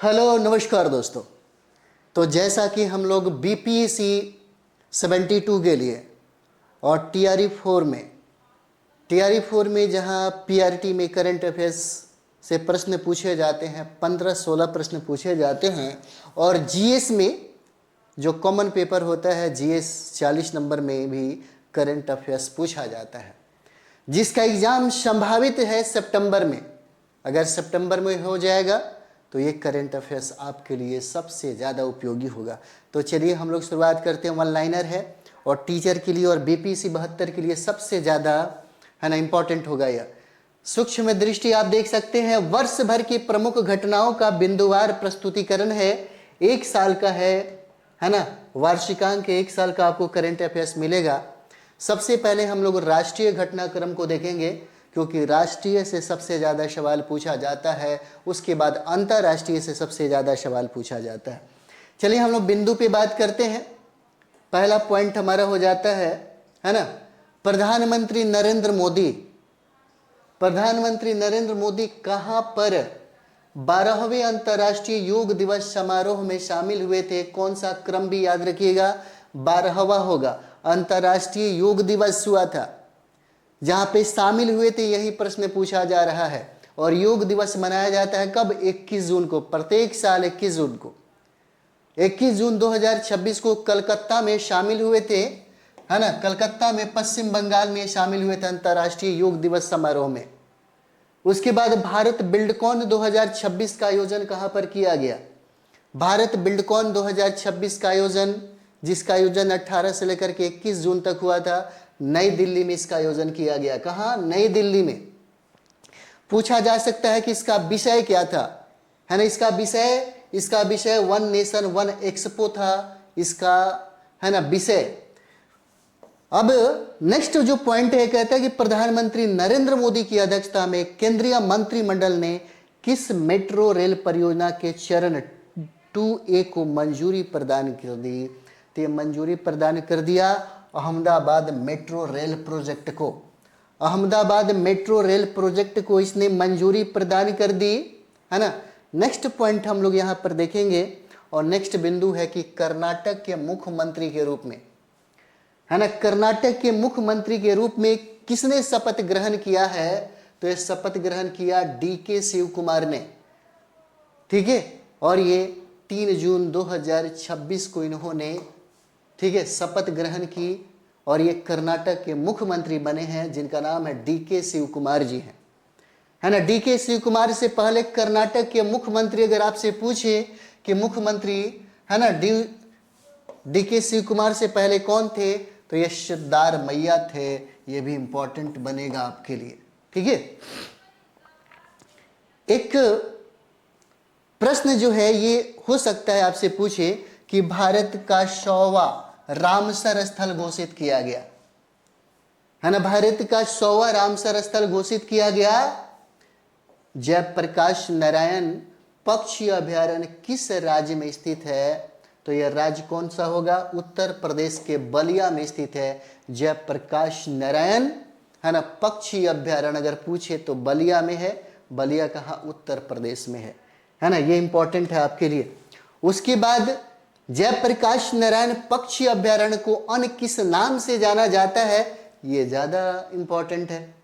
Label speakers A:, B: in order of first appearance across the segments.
A: Hello नमस्कार दोस्तों। तो जैसा कि हम लोग बीपीएससी 72 के लिए और टीआरई 4 में जहां पीआरटी में करंट अफेयर्स से प्रश्न पूछे जाते हैं, 15-16 प्रश्न पूछे जाते हैं। और जीएस में जो कॉमन पेपर होता है, जीएस 40 नंबर में भी करंट अफेयर्स पूछा जाता है, जिसका एग्ज़ाम संभावित है सितंबर में। अगर सितंबर में हो जाएगा तो ये करंट अफेयर्स आपके लिए सबसे ज़्यादा उपयोगी होगा। तो चलिए हम लोग शुरुआत करते हैं। वन लाइनर है और टीचर के लिए और बीपीएससी 72 के लिए सबसे ज़्यादा है ना इम्पोर्टेंट होगा यह। सूक्ष्म दृष्टि आप देख सकते हैं, वर्ष भर की प्रमुख घटनाओं का बिंदुवार प्रस्तुतिकरण है, 1 साल का है ना, वार्षिकांक 1 साल का आपको करंट अफेयर्स मिलेगा। सबसे पहले हम लोग राष्ट्रीय घटनाक्रम को देखेंगे, क्योंकि राष्ट्रीय से सबसे ज़्यादा सवाल पूछा जाता है, उसके बाद अंतर्राष्ट्रीय से सबसे ज़्यादा सवाल पूछा जाता है। चलिए हम लोग बिंदु पे बात करते हैं। पहला पॉइंट हमारा हो जाता है ना, प्रधानमंत्री नरेंद्र मोदी कहाँ पर 12वें अंतर्राष्ट्रीय योग दिवस समारोह में शामिल हुए थे? कौन सा क्रम भी याद रखिएगा, 12वां होगा। अंतर्राष्ट्रीय योग दिवस हुआ था, जहां पे शामिल हुए थे, यही प्रश्न पूछा जा रहा है। और योग दिवस मनाया जाता है कब? 21 जून को, प्रत्येक साल 21 जून को। 21 जून 2026 को कलकत्ता में शामिल हुए थे, है ना, कलकत्ता में पश्चिम बंगाल में शामिल हुए थे अंतर्राष्ट्रीय योग दिवस समारोह में। उसके बाद भारत बिल्डकॉन 2026 का आयोजन कहां पर किया गया? भारत बिल्डकॉन 2026 का आयोजन, जिसका आयोजन 18 से लेकर के 21 जून तक हुआ था, नई दिल्ली में इसका आयोजन किया गया। कहां? नई दिल्ली में। पूछा जा सकता है कि इसका विषय क्या था, है ना, इसका विषय वन नेशन वन एक्सपो था, इसका है ना विषय। अब नेक्स्ट जो पॉइंट है, कहता है कि प्रधानमंत्री नरेंद्र मोदी की अध्यक्षता में केंद्रीय मंत्रिमंडल ने किस मेट्रो रेल परियोजना के चरण 2A को मंजूरी प्रदान कर दी? तो ये मंजूरी प्रदान कर दिया अहमदाबाद मेट्रो रेल प्रोजेक्ट को। अहमदाबाद मेट्रो रेल प्रोजेक्ट को इसने मंजूरी प्रदान कर दी, है ना। नेक्स्ट पॉइंट हम लोग यहाँ पर देखेंगे, और नेक्स्ट बिंदु है कि कर्नाटक के मुख्यमंत्री के रूप में, है ना, कर्नाटक के मुख्यमंत्री के रूप में किसने शपथ ग्रहण किया है? तो ये शपथ ग्रहण किया डीके शिव कुमार ने, ठीक है। और ये 3 जून 2026 को इन्होंने, ठीक है, शपथ ग्रहण की, और ये कर्नाटक के मुख्यमंत्री बने हैं, जिनका नाम है डीके शिव कुमार जी हैं, है ना। डीके शिव कुमार से पहले कर्नाटक के मुख्यमंत्री, अगर आपसे पूछे कि मुख्यमंत्री, है ना, डीके शिव कुमार से पहले कौन थे, तो ये सिद्धारमैया थे। ये भी इंपॉर्टेंट बनेगा आपके लिए, ठीक है। एक प्रश्न जो है ये हो सकता है आपसे पूछे कि भारत का 100वां रामसर स्थल घोषित किया गया, है ना, भारत का 100वां रामसर स्थल घोषित किया गया जयप्रकाश नारायण पक्षी अभयारण्य किस राज्य में स्थित है? तो यह राज्य कौन सा होगा? उत्तर प्रदेश के बलिया में स्थित है जयप्रकाश नारायण, है ना, पक्षी अभयारण्य। अगर पूछे तो बलिया में है। बलिया कहाँ? उत्तर प्रदेश में है ना। ये इंपॉर्टेंट है आपके लिए। उसके बाद जयप्रकाश नारायण पक्षी अभयारण्य को अन्य किस नाम से जाना जाता है? ये ज्यादा इंपॉर्टेंट है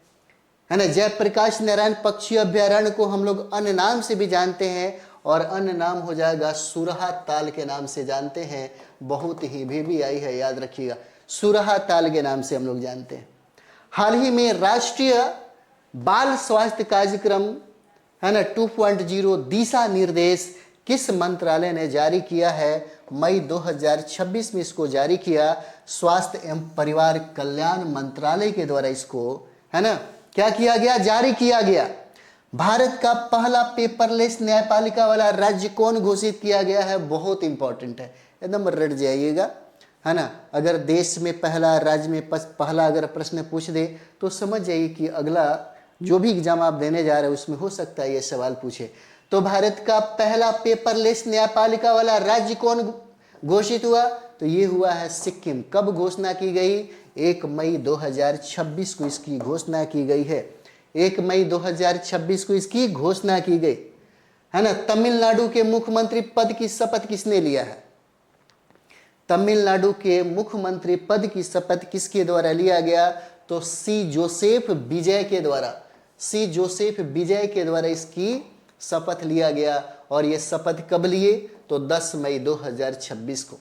A: ना। जयप्रकाश नारायण पक्षी अभयारण्य को हम लोग अन्य नाम से भी जानते हैं, और अन्य नाम हो जाएगा सुरहा ताल के नाम से जानते हैं। बहुत ही भी आई है, याद रखिएगा, सुरहा ताल के नाम से हम लोग जानते हैं। हाल ही में राष्ट्रीय बाल स्वास्थ्य कार्यक्रम, है ना, 2.0 दिशा निर्देश किस मंत्रालय ने जारी किया है? मई 2026 में इसको जारी किया स्वास्थ्य एवं परिवार कल्याण मंत्रालय के द्वारा। इसको, है ना, क्या किया गया? जारी किया गया। भारत का पहला पेपरलेस न्यायपालिका वाला राज्य कौन घोषित किया गया है? बहुत इंपॉर्टेंट है, एकदम रट जाइएगा, है ना। अगर देश में पहला, राज्य में पहला अगर प्रश्न पूछ दे तो समझ जाइए कि अगला जो भी एग्जाम आप देने जा रहे हैं उसमें हो सकता है ये सवाल पूछे। तो भारत का पहला पेपरलेस न्यायपालिका वाला राज्य कौन घोषित हुआ? तो ये हुआ है सिक्किम। कब घोषणा की गई? 1 मई 2026 को इसकी घोषणा की गई है। 1 मई 2026 को इसकी घोषणा की गई। है ना। तमिलनाडु के मुख्यमंत्री पद की शपथ किसने लिया है? तमिलनाडु के मुख्यमंत्री पद की शपथ किसके द्वारा लिया गया? तो सी जोसेफ विजय के द्वारा, सी जोसेफ विजय के द्वारा इसकी शपथ लिया गया। और यह शपथ कब लिए? तो 10 मई 2026 को।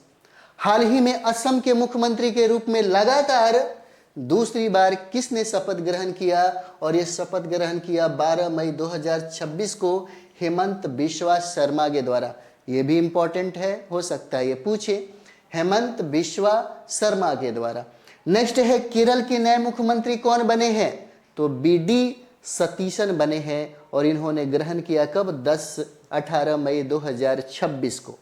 A: हाल ही में असम के मुख्यमंत्री के रूप में लगातार दूसरी बार किसने शपथ ग्रहण किया? और यह शपथ ग्रहण किया 12 मई 2026 को हेमंत बिस्वा शर्मा के द्वारा। यह भी इंपॉर्टेंट है, हो सकता है ये पूछे, हेमंत बिस्वा शर्मा के द्वारा। नेक्स्ट है केरल के नए मुख्यमंत्री कौन बने हैं? तो बीडी सतीशन बने हैं और इन्होंने ग्रहण किया कब? 18 मई 2026 को,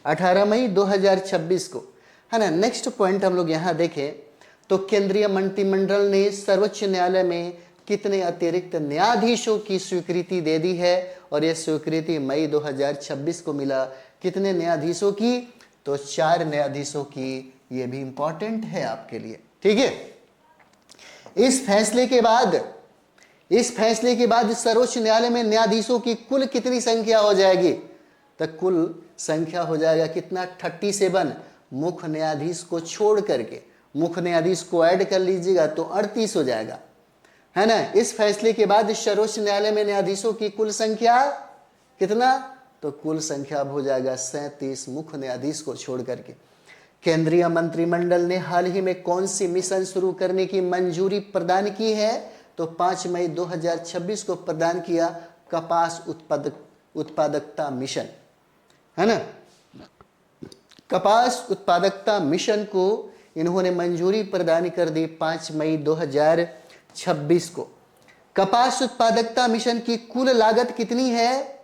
A: 18 मई 2026 को, है ना। नेक्स्ट पॉइंट हम लोग यहाँ देखें तो केंद्रीय मंत्रिमंडल ने सर्वोच्च न्यायालय में कितने अतिरिक्त न्यायाधीशों की स्वीकृति दे दी है? और यह स्वीकृति मई 2026 को मिला। कितने न्यायाधीशों की? तो 4 न्यायाधीशों की। यह भी इंपॉर्टेंट है आपके लिए, ठीक है। इस फैसले के बाद सर्वोच्च न्यायालय में न्यायाधीशों की कुल कितनी संख्या हो जाएगी? तो कुल संख्या हो जाएगा कितना? 37। मुख्य न्यायाधीश को छोड़ करके, मुख्य न्यायाधीश को ऐड कर लीजिएगा तो 38 हो जाएगा, है ना। इस फैसले के बाद सर्वोच्च न्यायालय में न्यायाधीशों की कुल संख्या कितना? तो कुल संख्या अब हो जाएगा 37, मुख्य न्यायाधीश को छोड़ करके। केंद्रीय मंत्रिमंडल ने हाल ही में कौन सी मिशन शुरू करने की मंजूरी प्रदान की है? तो 5 मई 2026 को प्रदान किया कपास उत्पादकता मिशन, है ना। कपास उत्पादकता मिशन को इन्होंने मंजूरी प्रदान कर दी 5 मई 2026 को। कपास उत्पादकता मिशन की कुल लागत कितनी है?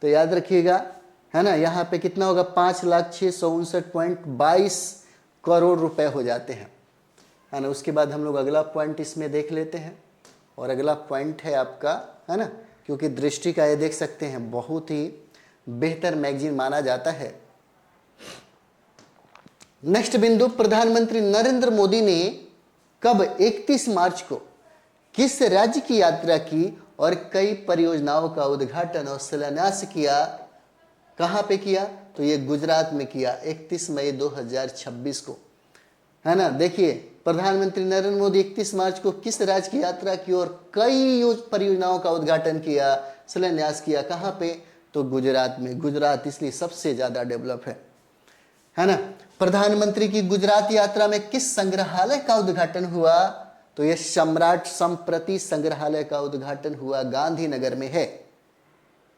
A: तो याद रखिएगा, है ना, यहाँ पे कितना होगा? 5,659.22 करोड़ रुपए हो जाते हैं, है ना। उसके बाद हम लोग अगला पॉइंट इसमें देख लेते हैं। और अगला पॉइंट है आपका, है ना, क्योंकि दृष्टि का ये देख सकते हैं बहुत ही बेहतर मैगजीन माना जाता है। नेक्स्ट बिंदु, प्रधानमंत्री नरेंद्र मोदी ने कब 31 मार्च को किस राज्य की यात्रा की और कई परियोजनाओं का उद्घाटन और शिलान्यास किया? कहां पे किया? तो ये गुजरात में किया 31 मई 2026 को, है ना। देखिए, प्रधानमंत्री नरेंद्र मोदी 31 मार्च को किस राज्य की यात्रा की और कई परियोजनाओं का उद्घाटन किया, शिलान्यास किया। कहां पे? तो गुजरात में। गुजरात इसलिए सबसे ज्यादा डेवलप है ना। प्रधानमंत्री की गुजरात यात्रा में किस संग्रहालय का उद्घाटन हुआ? तो यह सम्राट संप्रति संग्रहालय का उद्घाटन हुआ, गांधीनगर में है।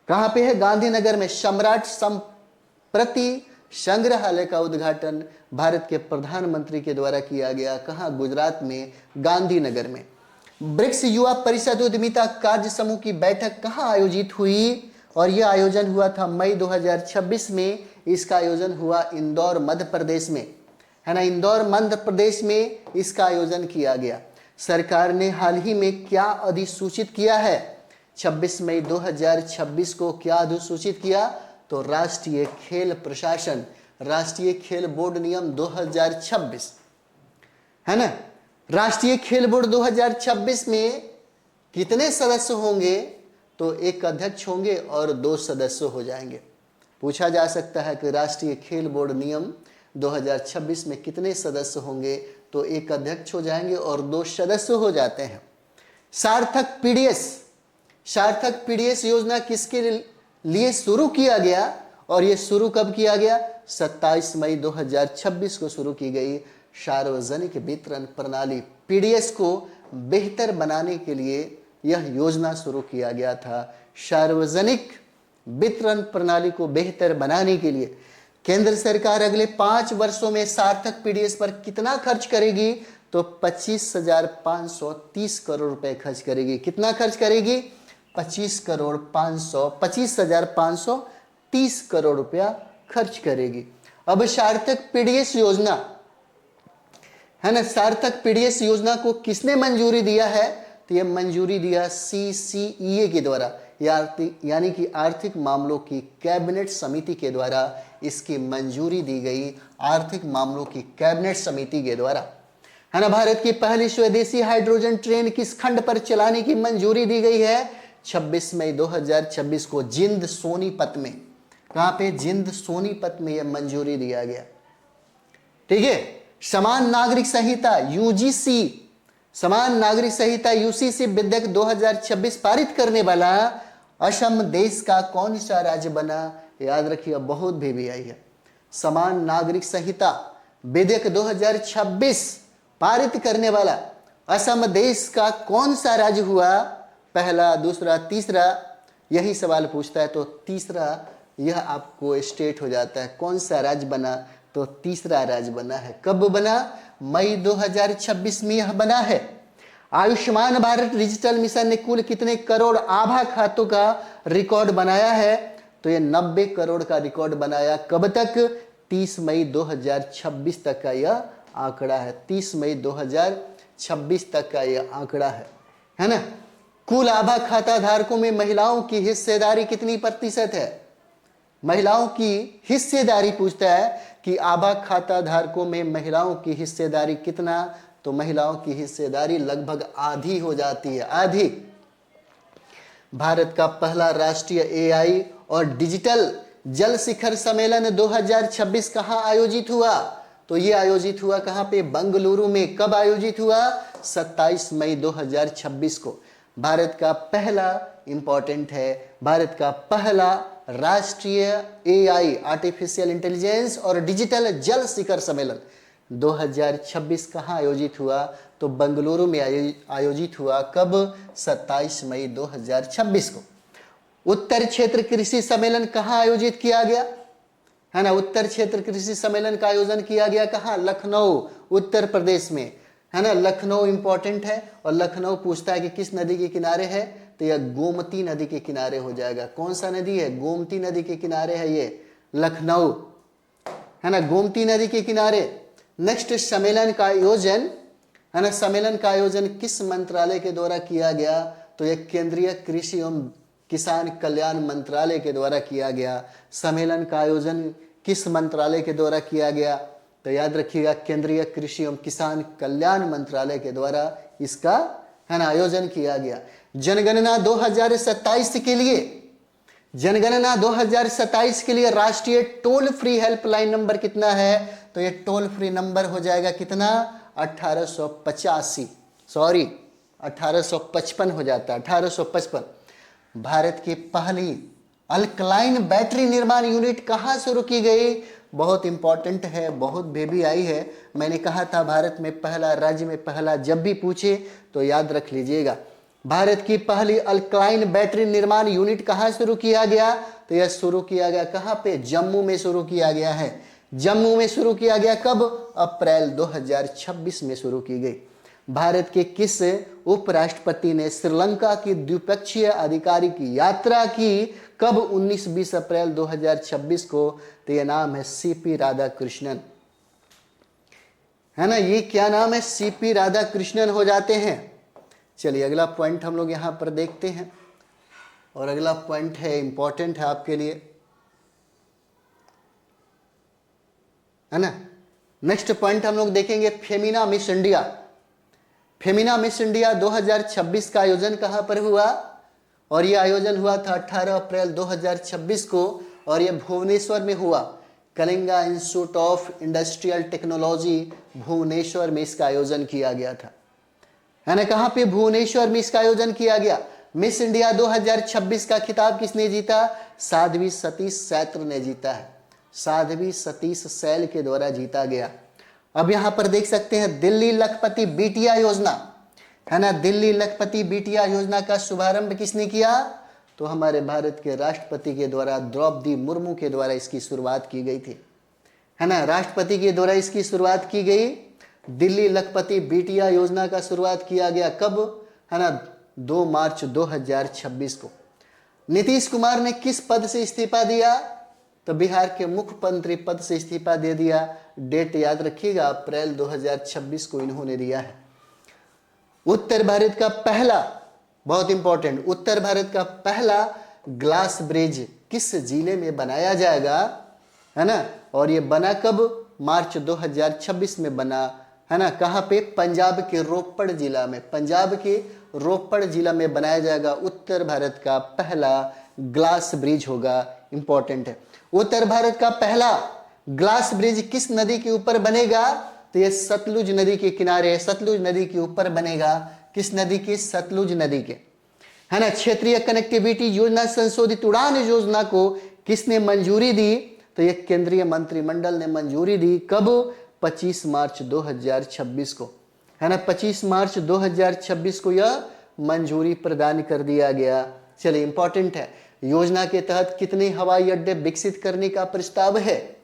A: कहां पे है? गांधीनगर में। सम्राट संप्रति संग्रहालय का उद्घाटन भारत के प्रधानमंत्री के द्वारा किया गया। कहां? गुजरात में, गांधीनगर में। ब्रिक्स युवा परिषद उद्यमिता कार्य समूह की बैठक कहां आयोजित हुई? और यह आयोजन हुआ था मई 2026 में। इसका आयोजन हुआ इंदौर, मध्य प्रदेश में, है ना। इंदौर, मध्य प्रदेश में इसका आयोजन किया गया। सरकार ने हाल ही में क्या अधिसूचित किया है? 26 मई 2026 को क्या अधिसूचित किया? तो राष्ट्रीय खेल प्रशासन, राष्ट्रीय खेल बोर्ड नियम 2026, है ना। राष्ट्रीय खेल बोर्ड 2026 में कितने सदस्य होंगे? तो एक अध्यक्ष होंगे और 2 सदस्य हो जाएंगे। पूछा जा सकता है कि राष्ट्रीय खेल बोर्ड नियम 2026 में कितने सदस्य होंगे? तो एक अध्यक्ष हो जाएंगे और 2 सदस्य हो जाते हैं। सार्थक पीडीएस योजना किसके लिए शुरू किया गया? और यह शुरू कब किया गया? 27 मई 2026 को शुरू की गई। सार्वजनिक वितरण प्रणाली पीडीएस को बेहतर बनाने के लिए यह योजना शुरू किया गया था। सार्वजनिक वितरण प्रणाली को बेहतर बनाने के लिए केंद्र सरकार अगले 5 वर्षों में सार्थक पीडीएस पर कितना खर्च करेगी? तो 25,530 करोड़ रुपए खर्च करेगी। कितना खर्च करेगी? 25,530 करोड़ रुपया खर्च करेगी। अब सार्थक पीडीएस योजना, है ना, सार्थक पीडीएस योजना को किसने मंजूरी दिया है? तो यह मंजूरी दिया CCEA के द्वारा, यानी कि आर्थिक मामलों की कैबिनेट समिति के द्वारा इसकी मंजूरी दी गई। आर्थिक मामलों की कैबिनेट समिति के द्वारा, है ना। भारत की पहली स्वदेशी हाइड्रोजन ट्रेन किस खंड पर चलाने की मंजूरी दी गई है? 26 मई 2026 को जिंद सोनीपत में, कहां पे? जिंद सोनीपत में यह मंजूरी दिया गया। ठीक है। समान नागरिक संहिता यूजीसी, समान नागरिक संहिता यूसीसी विधेयक 2026 पारित करने वाला असम देश का कौन सा राज्य बना? याद रखिए, बहुत भी आई है। समान नागरिक संहिता विधेयक 2026 पारित करने वाला असम देश का कौन सा राज्य हुआ? पहला, दूसरा, तीसरा, यही सवाल पूछता है। तो तीसरा यह आपको स्टेट हो जाता है। कौन सा राज्य बना? तो तीसरा राज्य बना है। कब बना? मई 2026 में यह बना है। आयुष्मान भारत डिजिटल मिशन ने कुल कितने करोड़ आभा खातों का रिकॉर्ड बनाया है? तो यह 90 करोड़ का रिकॉर्ड बनाया। कब तक? 30 मई 2026 तक का यह आंकड़ा है। 30 मई 2026 तक का यह आंकड़ा है ना। कुल आभा खाता धारकों में महिलाओं की हिस्सेदारी कितनी प्रतिशत है? महिलाओं की हिस्सेदारी पूछता है कि आभा खाता धारकों में महिलाओं की हिस्सेदारी कितना? तो महिलाओं की हिस्सेदारी लगभग आधी हो जाती है, आधी। भारत का पहला राष्ट्रीय एआई और डिजिटल जल शिखर सम्मेलन 2026 कहां आयोजित हुआ? तो ये आयोजित हुआ कहां पे? बंगलुरु में। कब आयोजित हुआ? 27 मई 2026 को। भारत का पहला, इंपॉर्टेंट है, भारत का पहला राष्ट्रीय एआई आर्टिफिशियल इंटेलिजेंस और डिजिटल जल शिखर सम्मेलन 2026 कहां आयोजित हुआ? तो बंगलुरु में आयोजित हुआ। कब? 27 मई 2026 को। उत्तर क्षेत्र कृषि सम्मेलन कहां आयोजित किया गया? है ना। उत्तर क्षेत्र कृषि सम्मेलन का आयोजन किया गया कहां? लखनऊ, उत्तर प्रदेश में, है ना। लखनऊ इंपॉर्टेंट है। और लखनऊ पूछता है कि किस नदी के किनारे है? तो यह गोमती नदी के किनारे हो जाएगा। कौन सा नदी है? गोमती नदी के किनारे है ये लखनऊ, है ना, गोमती नदी के किनारे। नेक्स्ट, सम्मेलन का आयोजन, है ना, सम्मेलन का आयोजन किस मंत्रालय के द्वारा किया गया? तो यह केंद्रीय कृषि एवं किसान कल्याण मंत्रालय के द्वारा किया गया। सम्मेलन का आयोजन किस मंत्रालय के द्वारा किया गया? तो याद रखिएगा, केंद्रीय कृषि एवं किसान कल्याण मंत्रालय के द्वारा इसका, है ना, आयोजन किया गया। जनगणना 2027 के लिए, जनगणना 2027 के लिए राष्ट्रीय टोल फ्री हेल्पलाइन नंबर कितना है? तो ये टोल फ्री नंबर हो जाएगा कितना? 1885, सॉरी 1855 हो जाता है, 1855। भारत की पहली अल्कलाइन बैटरी निर्माण यूनिट कहां शुरू की गई? बहुत इंपॉर्टेंट है, बहुत बेबी आई है। मैंने कहा था भारत में पहला, राज्य में पहला, जब भी पूछे तो याद रख लीजिएगा। भारत की पहली अल्कलाइन बैटरी निर्माण यूनिट कहां शुरू किया गया? तो यह शुरू किया गया कहां पे? जम्मू में शुरू किया गया है। जम्मू में शुरू किया गया। कब? अप्रैल 2026 में शुरू की गई। भारत के किस उपराष्ट्रपति ने श्रीलंका की द्विपक्षीय अधिकारी की यात्रा की? कब? 19-20 अप्रैल 2026 को। तो यह नाम है सीपी राधाकृष्णन, है ना। ये क्या नाम है? सीपी राधाकृष्णन हो जाते हैं। चलिए अगला पॉइंट हम लोग यहां पर देखते हैं, और अगला पॉइंट है, इंपॉर्टेंट है आपके लिए, है ना। नेक्स्ट पॉइंट हम लोग देखेंगे Femina miss India. Femina miss India 2026 का आयोजन कहां पर हुआ? और यह आयोजन हुआ था 18 अप्रैल 2026 को, और यह भुवनेश्वर में हुआ। Kalinga institute of industrial technology Bhubaneswar में इसका आयोजन किया गया था, है ना। कहां पे? भुवनेश्वर में इसका आयोजन किया गया। मिस इंडिया 2026 का खिताब किसने जीता? साध्वी सतीश सैत्र ने जीता है। साध्वी सतीश सैल के द्वारा जीता गया। अब यहां पर देख सकते हैं दिल्ली लखपति बिटिया योजना, है ना। दिल्ली लखपति बिटिया योजना का शुभारंभ किसने किया? तो हमारे भारत के राष्ट्रपति के द्वारा, द्रौपदी मुर्मू के द्वारा इसकी शुरुआत की गई थी, है ना। राष्ट्रपति के द्वारा इसकी शुरुआत की गई। दिल्ली लखपति बिटिया योजना का शुरुआत किया गया कब? है ना, 2 मार्च 2026 को। नीतीश कुमार ने किस पद से इस्तीफा दिया? तो बिहार के मुख्यमंत्री पद से इस्तीफा दे दिया। डेट याद रखिएगा, अप्रैल 2026 को इन्होंने दिया है। उत्तर भारत का पहला, बहुत इंपॉर्टेंट, उत्तर भारत का पहला ग्लास ब्रिज किस जिले में बनाया जाएगा? है ना। और ये बना कब? मार्च 2026 में बना, है ना। कहां पे? पंजाब के रोपड़ जिला में। पंजाब के रोपड़ जिला में बनाया जाएगा उत्तर भारत का पहला ग्लास ब्रिज होगा। इंपॉर्टेंट है, उत्तर भारत का पहला ग्लास ब्रिज किस नदी के ऊपर बनेगा? तो ये सतलुज नदी के किनारे, सतलुज नदी के ऊपर बनेगा। किस नदी के? सतलुज नदी के, है ना। क्षेत्रीय कनेक्टिविटी योजना संशोधित उड़ान योजना को किसने मंजूरी दी? तो ये केंद्रीय मंत्रिमंडल ने मंजूरी दी। कब? 25 मार्च 2026 को, है ना। 25 मार्च 2026 को यह मंजूरी प्रदान कर दिया गया। चलिए, इंपॉर्टेंट है, योजना के तहत कितने हवाई अड्डे विकसित करने का प्रस्ताव है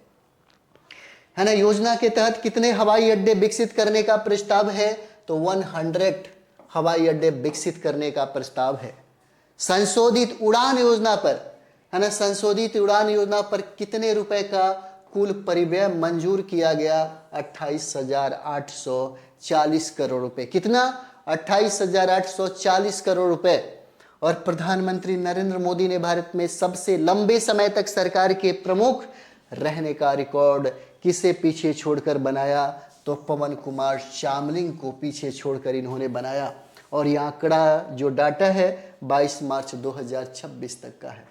A: ना। योजना के तहत कितने हवाई अड्डे विकसित करने का प्रस्ताव है? तो 100 हवाई अड्डे विकसित करने का प्रस्ताव है। संशोधित उड़ान योजना पर, है ना, संशोधित उड़ान योजना पर कितने रुपए का कुल परिव्यय मंजूर किया गया? 28,840 करोड़ रुपए। कितना? 28,840 करोड़ रुपए। और प्रधानमंत्री नरेंद्र मोदी ने भारत में सबसे लंबे समय तक सरकार के प्रमुख रहने का रिकॉर्ड किसे पीछे छोड़कर बनाया? तो पवन कुमार चामलिंग को पीछे छोड़कर इन्होंने बनाया। और यह आंकड़ा जो डाटा है 22 मार्च 2026 तक का है।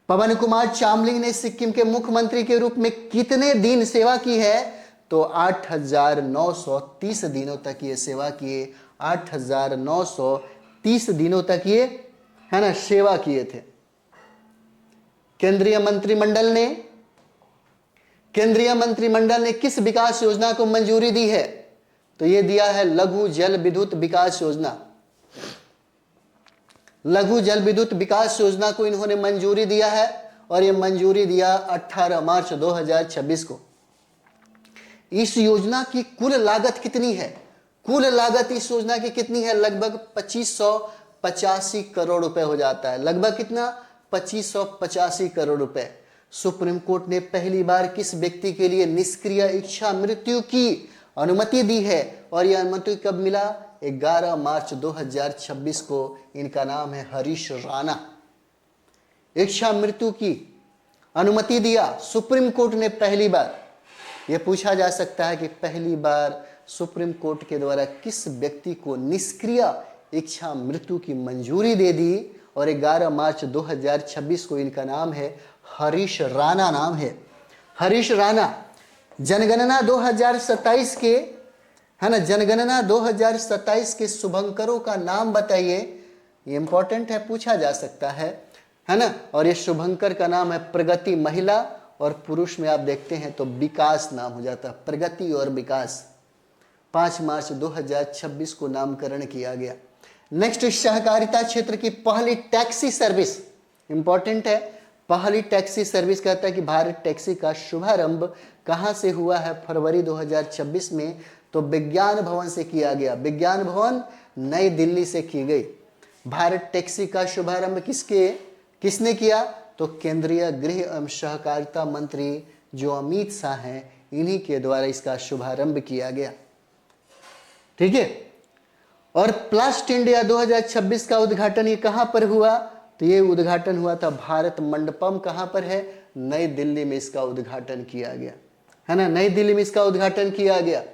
A: पवन कुमार चामलिंग ने सिक्किम के मुख्यमंत्री के रूप में कितने दिन सेवा की है? तो 8,930 दिनों तक ये सेवा किए। 8,930 दिनों तक ये, है ना, सेवा किए थे। केंद्रीय मंत्रिमंडल ने किस विकास योजना को मंजूरी दी है? तो ये दिया है लघु जल विद्युत विकास योजना। लघु जल विद्युत विकास योजना को इन्होंने मंजूरी दिया है। और ये मंजूरी दिया 18 मार्च 2026 को। इस योजना की कुल लागत कितनी है? कुल लागत इस योजना की कितनी है? लगभग 2585 करोड़ रुपए हो जाता है। लगभग कितना? 2585 करोड़ रुपए। सुप्रीम कोर्ट ने पहली बार किस व्यक्ति के लिए निष्क्रिय इच्छा मृत्यु की अनुमति दी है? और यह अनुमति कब मिला? 11 मार्च 2026 को। इनका नाम है हरीश राणा। इच्छा मृत्यु की अनुमति दिया सुप्रीम कोर्ट ने पहली बार। यह पूछा जा सकता है कि पहली बार सुप्रीम कोर्ट के द्वारा किस व्यक्ति को निष्क्रिय इच्छा मृत्यु की मंजूरी दे दी? और 11 मार्च 2026 को। इनका नाम है हरीश राणा। नाम है हरीश राणा। जनगणना 2027 के, है ना, जनगणना 2027 के शुभंकरों का नाम बताइए। ये इंपॉर्टेंट है, पूछा जा सकता है ना। और ये शुभंकर का नाम है प्रगति महिला, और पुरुष में आप देखते हैं तो विकास नाम हो जाता है। प्रगति और विकास। 5 मार्च 2026 को नामकरण किया गया। नेक्स्ट, सहकारिता क्षेत्र की पहली टैक्सी सर्विस। इंपॉर्टेंट है, पहली टैक्सी सर्विस कहता है कि भारत टैक्सी का शुभारंभ कहां से हुआ है? फरवरी 2026 में। तो विज्ञान भवन से किया गया। विज्ञान भवन नई दिल्ली से की गई। भारत टैक्सी का शुभारंभ किसने किया? तो केंद्रीय गृह एवं सहकारिता मंत्री जो अमित शाह हैं, इन्हीं के द्वारा इसका शुभारंभ किया गया। ठीक है। और प्लास्ट इंडिया 2026 का उद्घाटन ये कहां पर हुआ? तो ये उद्घाटन हुआ था भारत मंडपम। कहां पर है? नई दिल्ली में इसका उद्घाटन किया गया, है ना। नई दिल्ली में इसका उद्घाटन किया गया।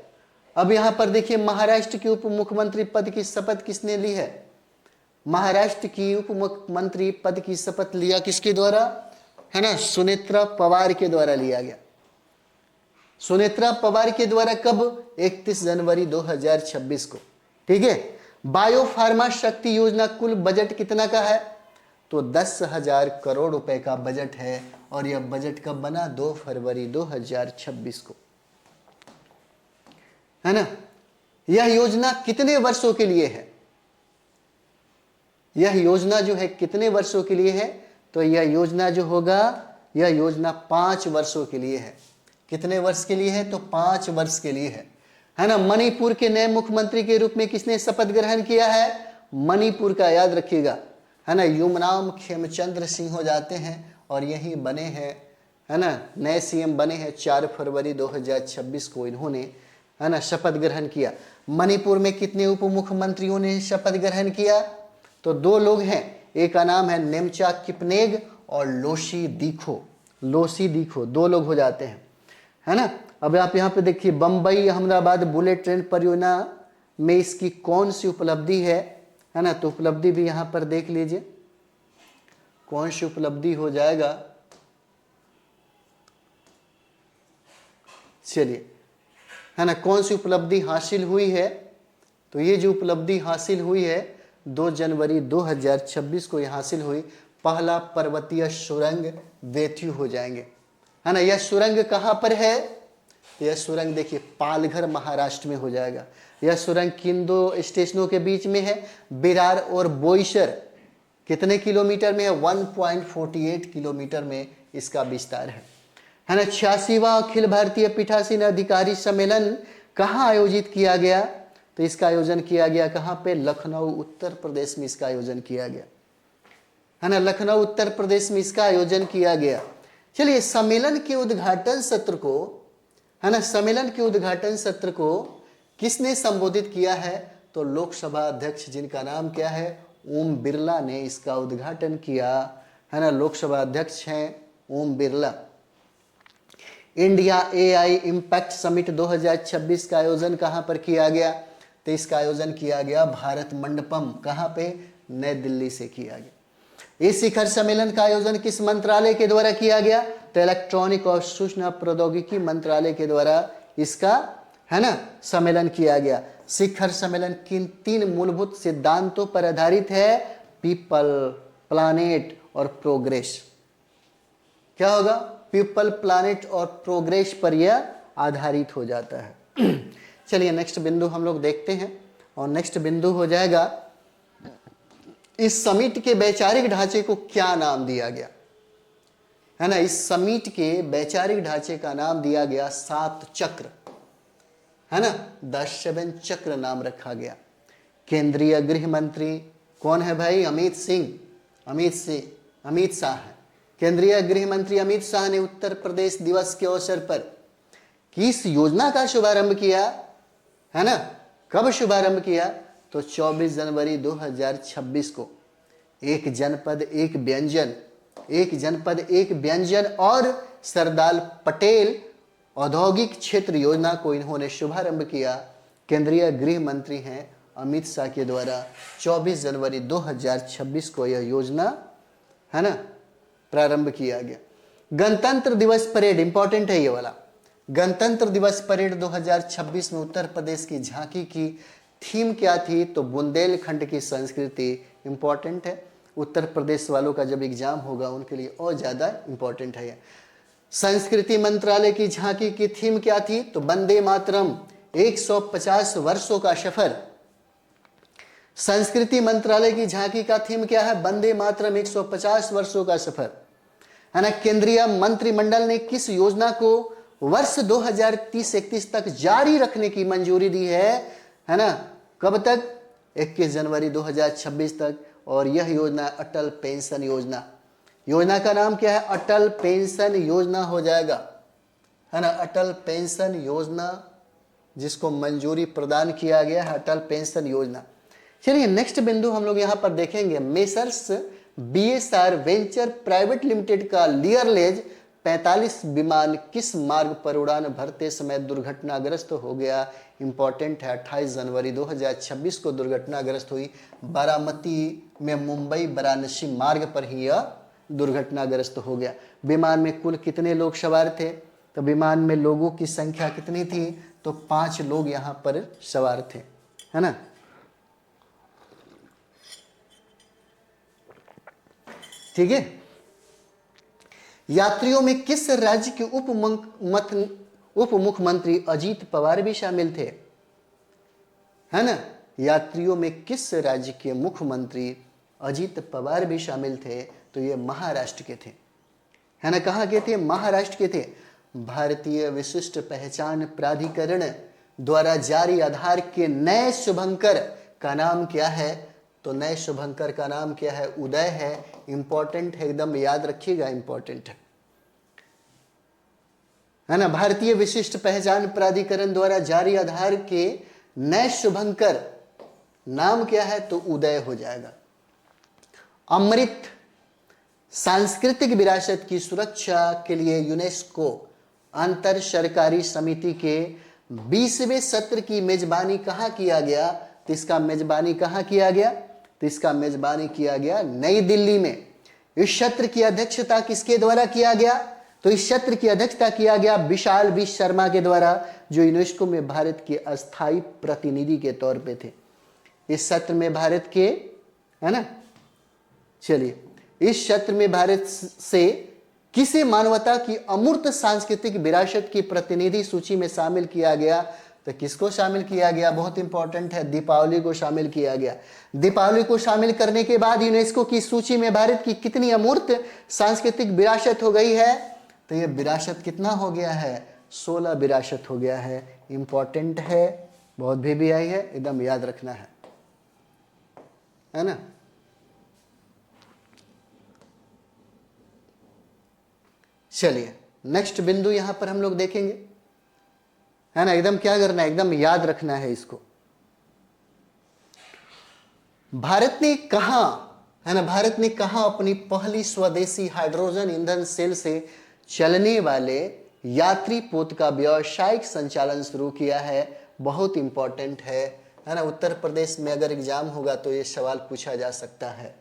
A: अब यहां पर देखिए, महाराष्ट्र के उप मुख्यमंत्री पद की शपथ किसने ली है? महाराष्ट्र की उप मुख्यमंत्री पद की शपथ लिया किसके द्वारा? है ना, सुनेत्रा पवार के द्वारा लिया गया। सुनेत्रा पवार के द्वारा कब? 31 जनवरी 2026 को। ठीक है। बायो फार्मा शक्ति योजना कुल बजट कितना का है? तो 10,000 करोड़ रुपए का बजट है। और यह बजट कब बना? 2 फरवरी 2026 को, है ना। यह योजना कितने वर्षों के लिए है? यह योजना जो है कितने वर्षों के लिए है? तो यह योजना जो होगा, यह योजना 5 वर्षों के लिए है। कितने वर्ष के लिए है? तो 5 वर्ष के लिए है ना। मणिपुर के नए मुख्यमंत्री के रूप में किसने शपथ ग्रहण किया है? मणिपुर का, याद रखिएगा, है ना, युमनाम खेमचंद्र सिंह हो जाते हैं। और यही बने हैं, है ना, नए सीएम बने हैं 4 फरवरी 2026 को इन्होंने, है ना, शपथ ग्रहण किया। मणिपुर में कितने उप मुख्यमंत्रियों ने शपथ ग्रहण किया? तो 2 लोग हैं। एक का नाम है नेमचा किपनेग और लोसी दीखो। 2 लोग हो जाते हैं, है ना। अब आप यहाँ पे देखिए, बम्बई अहमदाबाद बुलेट ट्रेन परियोजना में इसकी कौन सी उपलब्धि है? है ना। तो उपलब्धि भी यहाँ पर देख लीजिए कौन सी उपलब्धि हो जाएगा। चलिए, है ना, कौन सी उपलब्धि हासिल हुई है। तो ये जो उपलब्धि हासिल हुई है 2 जनवरी 2026 को ये हासिल हुई, पहला पर्वतीय सुरंग वेथ्यू हो जाएंगे, है ना। यह सुरंग कहाँ पर है। तो यह सुरंग देखिए पालघर महाराष्ट्र में हो जाएगा। यह सुरंग किन 2 स्टेशनों के बीच में है, विरार और बोईसर। कितने किलोमीटर में है, 1.48 किलोमीटर में इसका विस्तार है ना। 86वां अखिल भारतीय पीठासीन अधिकारी सम्मेलन कहाँ आयोजित किया गया। तो इसका आयोजन किया गया कहाँ पे, लखनऊ उत्तर प्रदेश में इसका आयोजन किया गया, है ना। लखनऊ उत्तर प्रदेश में इसका आयोजन किया गया। चलिए, सम्मेलन के उद्घाटन सत्र को, है ना, सम्मेलन के उद्घाटन सत्र को किसने संबोधित किया है। तो लोकसभा अध्यक्ष जिनका नाम क्या है, ओम बिरला ने इसका उद्घाटन किया, है ना। लोकसभा अध्यक्ष हैं Om Birla. India AI impact summit 2026 का आयोजन कहाँ पर किया गया। तो इसका आयोजन किया गया भारत मंडपम, कहाँ पे, नई दिल्ली से किया गया। इस शिखर सम्मेलन का आयोजन किस मंत्रालय के द्वारा किया गया। तो इलेक्ट्रॉनिक और सूचना प्रौद्योगिकी मंत्रालय के द्वारा इसका, है ना, सम्मेलन किया गया। शिखर सम्मेलन किन 3 मूलभूत सिद्धांतों पर आधारित है, पीपल, प्लानेट और प्रोग्रेस। क्या होगा, पीपल, प्लानेट और प्रोग्रेस पर यह आधारित हो जाता है। चलिए नेक्स्ट बिंदु हम लोग देखते हैं, और नेक्स्ट बिंदु हो जाएगा इस समिट के वैचारिक ढांचे को क्या नाम दिया गया, है ना। इस समिट के वैचारिक ढांचे का नाम दिया गया 7 चक्र, है ना, 7 चक्र नाम रखा गया। केंद्रीय गृह मंत्री कौन है भाई, अमित शाह है। केंद्रीय गृह मंत्री अमित शाह ने उत्तर प्रदेश दिवस के अवसर पर किस योजना का शुभारंभ किया, है ना। कब शुभारंभ किया। तो 24 जनवरी 2026 को एक जनपद एक व्यंजन और सरदार पटेल औद्योगिक क्षेत्र योजना को इन्होंने शुभारंभ किया। केंद्रीय गृह मंत्री हैं अमित शाह के द्वारा 24 जनवरी 2026 को यह योजना, है ना, प्रारंभ किया गया। गणतंत्र दिवस परेड, इंपॉर्टेंट है ये वाला। गणतंत्र दिवस परेड 2026 में उत्तर प्रदेश की झांकी की थीम क्या थी। तो बुंदेलखंड की संस्कृति, इंपॉर्टेंट है। उत्तर प्रदेश वालों का जब एग्जाम होगा उनके लिए और ज्यादा इंपॉर्टेंट है। संस्कृति मंत्रालय की झांकी की थीम क्या थी। तो वंदे मातरम, 150 वर्षों का सफर। संस्कृति मंत्रालय की झांकी का थीम क्या है, वंदे मातरम, 150 वर्षों का सफर, है ना। केंद्रीय मंत्रिमंडल ने किस योजना को वर्ष 2030-31 तक जारी रखने की मंजूरी दी है ना। कब तक, 21 जनवरी 2026 तक। और यह योजना अटल पेंशन योजना, योजना का नाम क्या है, अटल पेंशन योजना हो जाएगा, है ना। अटल पेंशन योजना जिसको मंजूरी प्रदान किया गया है, अटल पेंशन योजना। चलिए नेक्स्ट बिंदु हम लोग यहाँ पर देखेंगे, messrs BSR venture private limited का लियरलेज 45 विमान किस मार्ग पर उड़ान भरते समय दुर्घटनाग्रस्त हो गया। इंपॉर्टेंट है, 28 जनवरी 2026 को दुर्घटनाग्रस्त हुई। बारामती में मुंबई वाराणसी मार्ग पर ही यह दुर्घटनाग्रस्त हो गया। विमान में कुल कितने लोग सवार थे। तो विमान में लोगों की संख्या कितनी थी। तो 5 लोग यहाँ पर सवार थे, है ना। ठीक है। यात्रियों में किस राज्य के उप मुख्यमंत्री अजीत पवार भी शामिल थे, है ना। यात्रियों में किस राज्य के मुख्यमंत्री अजीत पवार भी शामिल थे। तो ये महाराष्ट्र के थे, है ना। कहाँ के थे, महाराष्ट्र के थे। भारतीय विशिष्ट पहचान प्राधिकरण द्वारा जारी आधार के नए शुभंकर का नाम क्या है। तो नए शुभंकर का नाम क्या है, उदय है। इंपॉर्टेंट है, एकदम याद रखिएगा, इंपॉर्टेंट है ना। भारतीय विशिष्ट पहचान प्राधिकरण द्वारा जारी आधार के नए शुभंकर नाम क्या है। तो उदय हो जाएगा। अमृत सांस्कृतिक विरासत की सुरक्षा के लिए यूनेस्को अंतर सरकारी समिति के 20वें सत्र की मेजबानी कहाँ किया गया। तो इसका मेजबानी कहाँ किया गया, तो इसका मेजबानी किया गया नई दिल्ली में। इस सत्र की अध्यक्षता किसके द्वारा किया गया? तो इस सत्र की अध्यक्षता किया गया विशाल बी शर्मा के द्वारा, जो यूनेस्को में भारत के अस्थायी प्रतिनिधि के तौर पे थे। इस सत्र में भारत के, है ना, चलिए, इस सत्र में भारत से किसे मानवता की अमूर्त सांस्कृतिक विरासत की प्रतिनिधि सूची में शामिल किया गया? तो किसको शामिल किया गया? बहुत इंपॉर्टेंट है, दीपावली को शामिल किया गया। दीपावली को शामिल करने के बाद यूनेस्को की सूची में भारत की कितनी अमूर्त सांस्कृतिक विरासत हो गई है? तो ये विरासत कितना हो गया है? 16 विरासत हो गया है। इंपॉर्टेंट है, बहुत भी आई है, एकदम याद रखना है ना। चलिए नेक्स्ट बिंदु यहां पर हम लोग देखेंगे, है ना। एकदम क्या करना है, एकदम याद रखना है इसको। भारत ने कहा, है ना, भारत ने कहा अपनी पहली स्वदेशी हाइड्रोजन ईंधन सेल से चलने वाले यात्री पोत का व्यावसायिक संचालन शुरू किया है? बहुत इंपॉर्टेंट है ना। उत्तर प्रदेश में अगर एग्जाम होगा तो ये सवाल पूछा जा सकता है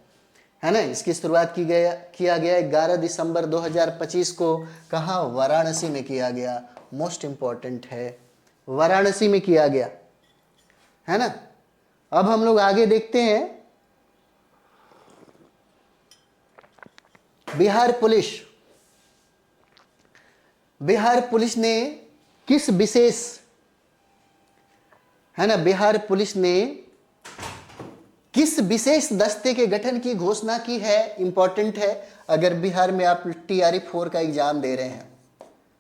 A: ना। इसकी शुरुआत किया गया 11 दिसंबर 2025 को। कहाँ? वाराणसी में किया गया। मोस्ट इंपॉर्टेंट है, वाराणसी में किया गया, है ना। अब हम लोग आगे देखते हैं, बिहार पुलिस ने किस विशेष, है ना, बिहार पुलिस ने किस विशेष दस्ते के गठन की घोषणा की है? इंपॉर्टेंट है। अगर बिहार में आप TRE 4 का एग्जाम दे रहे हैं,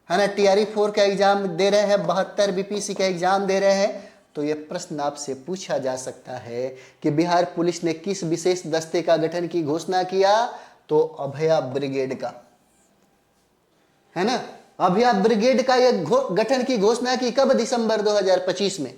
A: है ना, TRE 4 का एग्जाम दे रहे हैं, 72 BPC का एग्जाम दे रहे हैं, तो यह प्रश्न आपसे पूछा जा सकता है कि बिहार पुलिस ने किस विशेष दस्ते का गठन की घोषणा किया? तो अभया ब्रिगेड का, है ना। अभया ब्रिगेड का यह गठन की घोषणा की कब? दिसंबर 2025 में।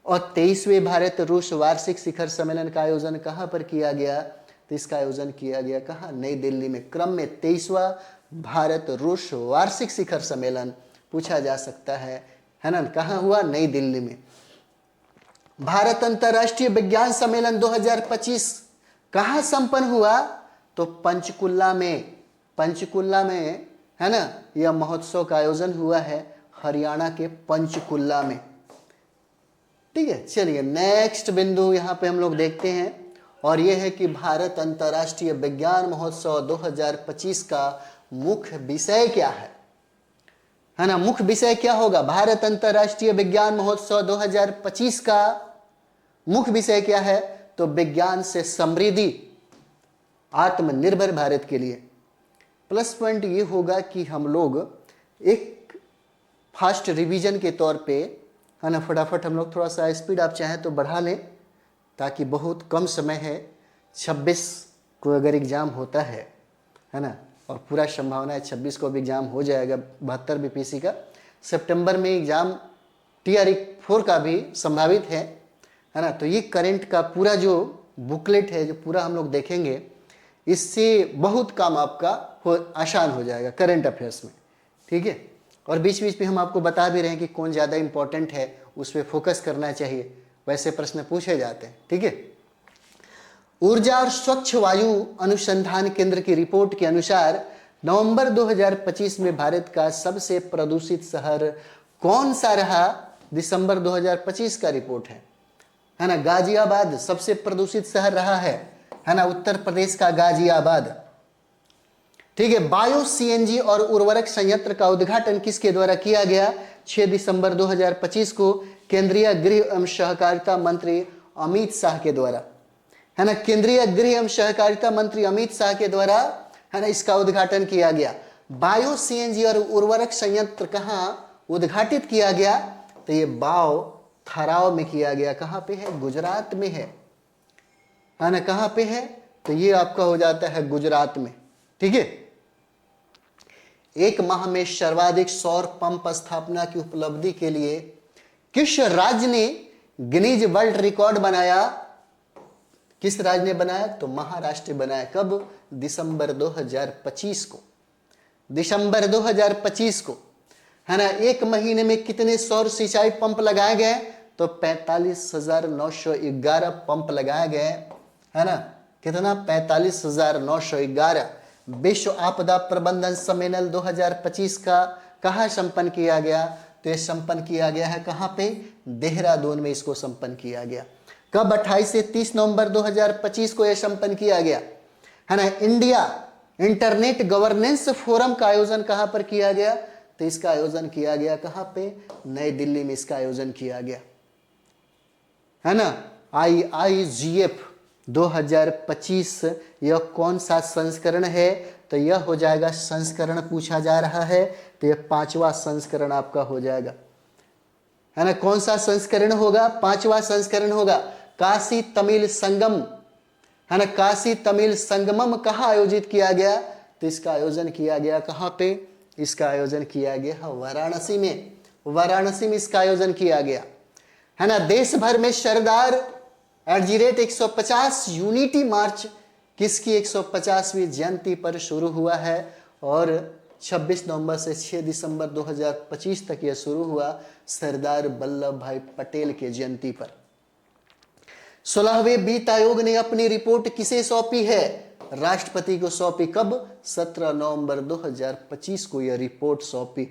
A: और 23वें भारत रूस वार्षिक शिखर सम्मेलन का आयोजन कहां पर किया गया? तो इसका आयोजन किया गया कहां? नई दिल्ली में। क्रम में 23वां भारत रूस वार्षिक शिखर सम्मेलन पूछा जा सकता है ना। कहां हुआ? नई दिल्ली में। भारत अंतर्राष्ट्रीय विज्ञान सम्मेलन 2025 कहां संपन्न हुआ? तो पंचकुला में, है ना। यह महोत्सव का आयोजन हुआ है हरियाणा के पंचकुला में। ठीक है, चलिए नेक्स्ट बिंदु यहां पे हम लोग देखते हैं, और यह है कि भारत अंतर्राष्ट्रीय विज्ञान महोत्सव 2025 का मुख्य विषय क्या है ना। मुख्य विषय क्या होगा? भारत अंतर्राष्ट्रीय विज्ञान महोत्सव 2025 का मुख्य विषय क्या है? तो विज्ञान से समृद्धि, आत्मनिर्भर भारत के लिए। प्लस पॉइंट ये होगा कि हम लोग एक फास्ट रिवीजन के तौर पे, है ना, फटाफट हम लोग थोड़ा सा स्पीड आप चाहें तो बढ़ा लें, ताकि बहुत कम समय है। 26 को अगर एग्ज़ाम होता है ना, और पूरा संभावना है 26 को भी एग्ज़ाम हो जाएगा 72 BPC का। सितंबर में एग्ज़ाम TRE 4 का भी संभावित है ना। तो ये करंट का पूरा जो बुकलेट है, जो पूरा हम लोग देखेंगे, इससे बहुत काम आपका आसान हो जाएगा करंट अफेयर्स में। ठीक है, और बीच बीच में हम आपको बता भी रहे हैं कि कौन ज़्यादा इंपॉर्टेंट है, उस पर फोकस करना चाहिए, वैसे प्रश्न पूछे जाते हैं। ठीक है, ऊर्जा और स्वच्छ वायु अनुसंधान केंद्र की रिपोर्ट के अनुसार नवंबर 2025 में भारत का सबसे प्रदूषित शहर कौन सा रहा? दिसंबर 2025 का रिपोर्ट है ना। गाजियाबाद सबसे प्रदूषित शहर रहा है ना, उत्तर प्रदेश का गाजियाबाद। ठीक है, बायो CNG और उर्वरक संयंत्र का उद्घाटन किसके द्वारा किया गया? 6 दिसंबर 2025 को केंद्रीय गृह एवं सहकारिता मंत्री अमित शाह के द्वारा, है ना। केंद्रीय गृह एवं सहकारिता मंत्री अमित शाह के द्वारा, है ना, इसका उद्घाटन किया गया। बायो CNG और उर्वरक संयंत्र कहां उद्घाटित किया गया? तो ये थराव में किया गया। कहां पे है? गुजरात में है ना। कहां पे है? तो ये आपका हो जाता है गुजरात में। ठीक है, एक माह में सर्वाधिक सौर पंप स्थापना की उपलब्धि के लिए किस राज्य ने गिनीज वर्ल्ड रिकॉर्ड बनाया? किस राज्य ने बनाया? तो महाराष्ट्र बनाया। कब? दिसंबर 2025 को। दिसंबर 2025 को, है ना। एक महीने में कितने सौर सिंचाई पंप लगाए गए? तो 45,911 पंप लगाए गए, है ना, कितना 45,911। विश्व आपदा प्रबंधन सम्मेलन 2025 का कहाँ संपन्न किया गया? तो ये संपन्न किया गया है कहाँ पे? देहरादून में इसको संपन्न किया गया। कब? 28 से 30 नवंबर 2025 को यह संपन्न किया गया, है ना। इंडिया इंटरनेट गवर्नेंस फोरम का आयोजन कहाँ पर किया गया? तो इसका आयोजन किया गया कहाँ पे? नई दिल्ली में इसका आयोजन किया गया, है ना। IIGF 2025 यह कौन सा संस्करण है? तो यह हो जाएगा संस्करण, पूछा जा रहा है तो यह 5वां संस्करण आपका हो जाएगा, है ना। कौन सा संस्करण होगा? 5वां संस्करण होगा। काशी तमिल संगम, है ना, काशी तमिल संगमम कहाँ आयोजित किया गया? तो इसका आयोजन किया गया कहाँ पे? इसका आयोजन किया गया वाराणसी में, वाराणसी में इसका आयोजन किया गया, है ना। देश भर में सरदार @ 150 यूनिटी मार्च किसकी 150वीं जयंती पर शुरू हुआ है? और 26 नवंबर से 6 दिसंबर 2025 तक यह शुरू हुआ सरदार वल्लभ भाई पटेल के जयंती पर। 16वें वित्त आयोग ने अपनी रिपोर्ट किसे सौंपी है? राष्ट्रपति को सौंपी। कब? 17 नवंबर 2025 को यह रिपोर्ट सौंपी।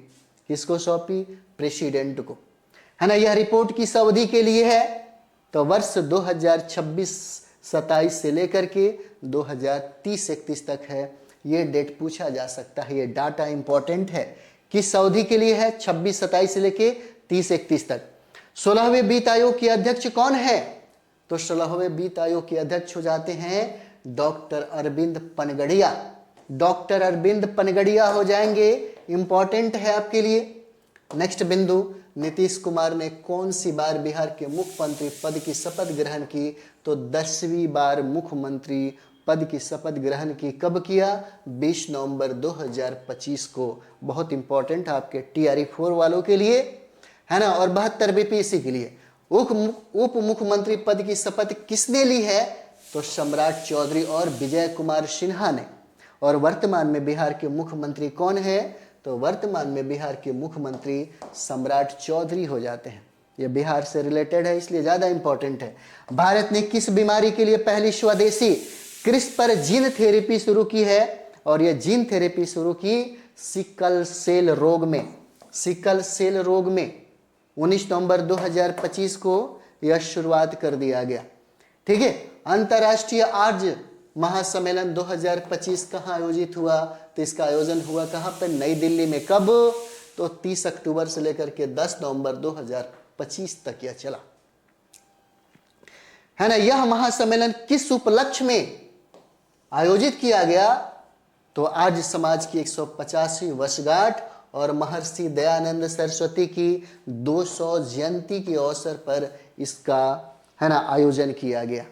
A: किसको सौंपी? प्रेसिडेंट को, है ना। यह रिपोर्ट किस अवधि के लिए है? तो वर्ष 2026-27 से लेकर के 2030-31 तक है। ये डेट पूछा जा सकता है, ये डाटा इंपॉर्टेंट है। किस अवधि के लिए है? 26-27 से लेकर 30-31 तक। 16वें वित्त आयोग के अध्यक्ष कौन है? तो 16वें वित्त आयोग के अध्यक्ष हो जाते हैं डॉक्टर अरविंद पनगड़िया। डॉक्टर अरविंद पनगड़िया हो जाएंगे, इंपॉर्टेंट है आपके लिए। नेक्स्ट बिंदु, नीतीश कुमार ने कौन सी बार बिहार के मुख्यमंत्री पद की शपथ ग्रहण की? तो 10वीं बार मुख्यमंत्री पद की शपथ ग्रहण की। कब किया? 20 नवंबर 2025 को। बहुत इंपॉर्टेंट है आपके TRE4 वालों के लिए, है ना, और 72वें PSC के लिए। उप मुख्यमंत्री पद की शपथ किसने ली है? तो सम्राट चौधरी और विजय कुमार सिन्हा ने। और वर्तमान में बिहार के मुख्यमंत्री कौन है? तो वर्तमान में बिहार के मुख्यमंत्री सम्राट चौधरी हो जाते हैं। यह बिहार से रिलेटेड है इसलिए ज्यादा इंपॉर्टेंट है। भारत ने किस बीमारी के लिए पहली स्वदेशी क्रिस्पर जीन थेरेपी शुरू की है? और यह जीन थेरेपी शुरू की सिकल सेल रोग में, सिकल सेल रोग में 19 नवंबर 2025 को यह शुरुआत कर दिया गया। ठीक है। अंतर्राष्ट्रीय आर्य महासम्मेलन 2025 कहाँ आयोजित हुआ? तो इसका आयोजन हुआ कहाँ पर? नई दिल्ली में। कब? तो 30 अक्टूबर से लेकर के 10 नवंबर 2025 तक यह चला, है ना। यह महासम्मेलन किस उपलक्ष्य में आयोजित किया गया? तो आर्य समाज की 150वीं वर्षगांठ और महर्षि दयानंद सरस्वती की 200 जयंती के अवसर पर इसका, है ना, आयोजन किया गया।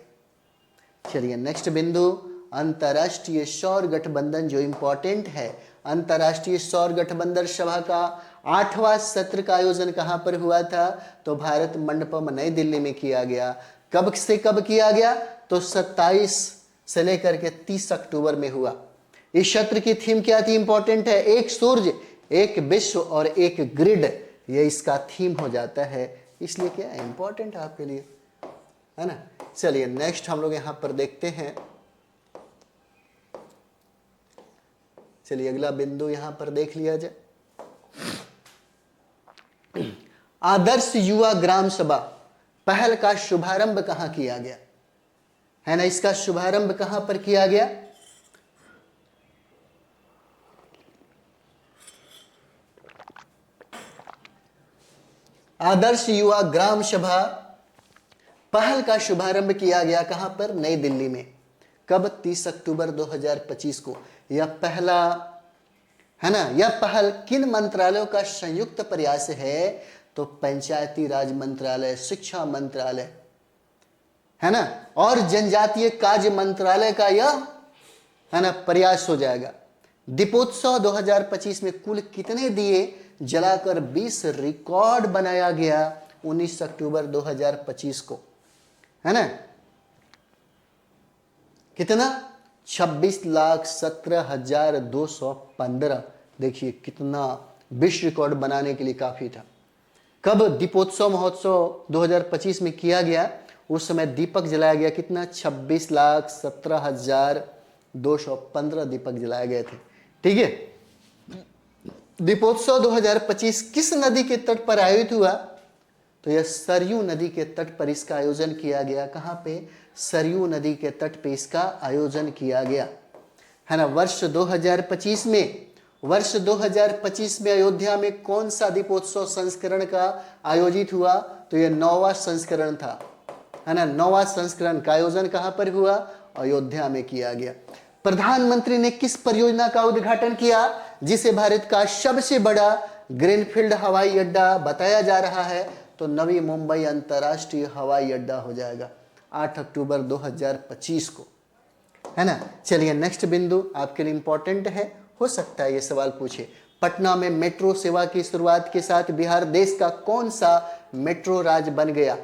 A: चलिए नेक्स्ट बिंदु, अंतर्राष्ट्रीय सौर गठबंधन जो इंपॉर्टेंट है। अंतर्राष्ट्रीय सौर गठबंधन सभा का 8वां सत्र का आयोजन कहां पर हुआ था? तो भारत मंडपम नई दिल्ली में किया गया। कब से कब किया गया? तो 27 से लेकर के 30 अक्टूबर में हुआ। इस सत्र की थीम क्या थी? इंपॉर्टेंट है, एक सूर्य, एक विश्व और एक ग्रिड। ये इसका थीम हो जाता है, इसलिए क्या इंपॉर्टेंट है आपके लिए, है ना। चलिए नेक्स्ट हम लोग यहां पर देखते हैं। चलिए अगला बिंदु यहां पर देख लिया जाए। आदर्श युवा ग्राम सभा पहल का शुभारंभ कहां किया गया? है ना, इसका शुभारंभ कहां पर किया गया? आदर्श युवा ग्राम सभा पहल का शुभारंभ किया गया कहां पर? नई दिल्ली में। कब? 30 अक्टूबर 2025 को। यह पहला, है ना, यह पहल किन मंत्रालयों का संयुक्त प्रयास है? तो पंचायती राज मंत्रालय, शिक्षा मंत्रालय, है ना, और जनजातीय कार्य मंत्रालय का यह, है ना, प्रयास हो जाएगा। दीपोत्सव 2025 में कुल कितने दिए जलाकर 20 रिकॉर्ड बनाया गया? 19 अक्टूबर 2025 को, है ना। कितना? 26,17,215। देखिए कितना, विश्व रिकॉर्ड बनाने के लिए काफी था। कब दीपोत्सव महोत्सव 2025 में किया गया? उस समय दीपक जलाया गया कितना, 26,17,215 दीपक जलाए गए थे। ठीक है। दीपोत्सव 2025 किस नदी के तट पर आयोजित हुआ, तो यह सरयू नदी के तट पर इसका आयोजन किया गया। कहां पे, सरयू नदी के तट पे इसका आयोजन किया गया, है ना। वर्ष 2025 में अयोध्या में कौन सा दीपोत्सव संस्करण का आयोजित हुआ, तो यह 9वां संस्करण था, है ना। 9वां संस्करण का आयोजन कहां पर हुआ, अयोध्या में किया गया। प्रधानमंत्री ने किस परियोजना का उद्घाटन किया जिसे भारत का सबसे बड़ा ग्रीनफील्ड हवाई अड्डा बताया जा रहा है, तो नवी मुंबई अंतर्राष्ट्रीय हवाई अड्डा हो जाएगा 8 अक्टूबर 2025 को, है ना। चलिए नेक्स्ट बिंदु आपके लिए इंपॉर्टेंट है, हो सकता है ये सवाल पूछे। पटना में मेट्रो सेवा की शुरुआत के साथ बिहार देश का कौन सा मेट्रो राज्य बन गया,